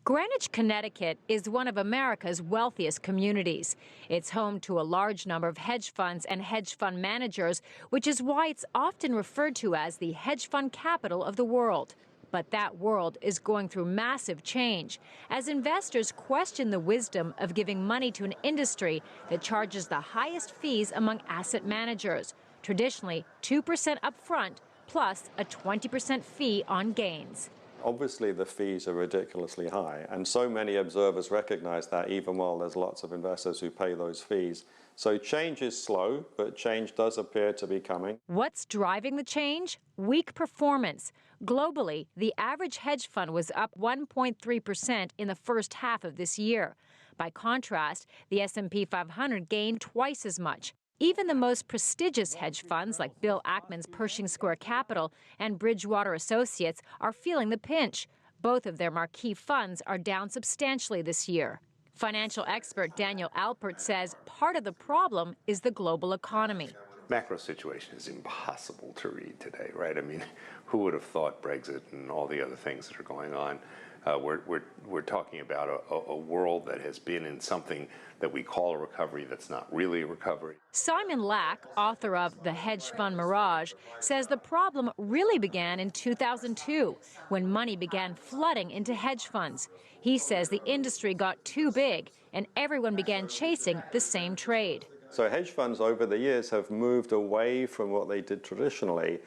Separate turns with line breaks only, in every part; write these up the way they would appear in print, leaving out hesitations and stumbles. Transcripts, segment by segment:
Greenwich, Connecticut is one of America's wealthiest communities. It's home to a large number of hedge funds and hedge fund managers, which is why it's often referred to as the hedge fund capital of the world. But that world is going through massive change as investors question the wisdom of giving money to an industry that charges the highest fees among asset managers, traditionally 2% upfront plus a 20% fee on gains.
Obviously, the fees are ridiculously high, and so many observers recognize that, even while there's lots of investors who pay those fees. So change is slow, but change does appear to be coming.
What's driving the change? Weak performance. Globally, the average hedge fund was up 1.3% in the first half of this year. By contrast, the S&P 500 gained twice as much. Even the most prestigious hedge funds like Bill Ackman's Pershing Square Capital and Bridgewater Associates are feeling the pinch. Both of their marquee funds are down substantially this year. Financial expert Daniel Alpert says part of the problem is the global economy.
Macro situation is impossible to read today, right? I mean, who would have thought Brexit and all the other things that are going on? We're talking about a world that has been in something that we call a recovery that's not really a recovery.
Simon Lack, author of The Hedge Fund Mirage, says the problem really began in 2002 when money began flooding into hedge funds. He says the industry got too big and everyone began chasing the same trade.
So hedge funds over the years have moved away from what they did traditionally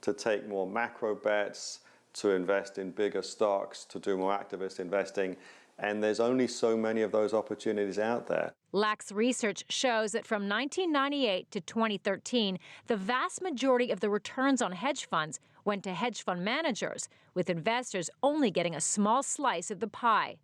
to take more macro bets, to invest in bigger stocks, to do more activist investing, and there's only so many of those opportunities out there.
Lack's research shows that from 1998 to 2013, the vast majority of the returns on hedge funds went to hedge fund managers, with investors only getting a small slice of the pie.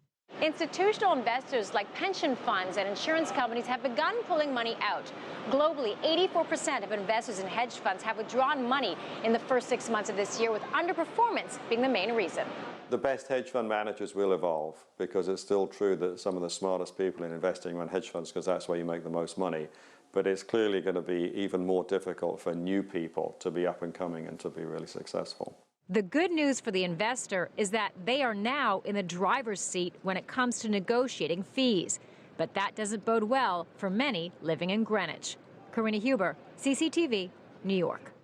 Institutional investors like pension funds and insurance companies have begun pulling money out. Globally, 84% of investors in hedge funds have withdrawn money in the first 6 months of this year, with underperformance being the main reason.
The best hedge fund managers will evolve, because it's still true that some of the smartest people in investing run hedge funds because that's where you make the most money. But it's clearly going to be even more difficult for new people to be up and coming and to be really successful.
The good news for the investor is that they are now in the driver's seat when it comes to negotiating fees. But that doesn't bode well for many living in Greenwich. Karina, CCTV, New York.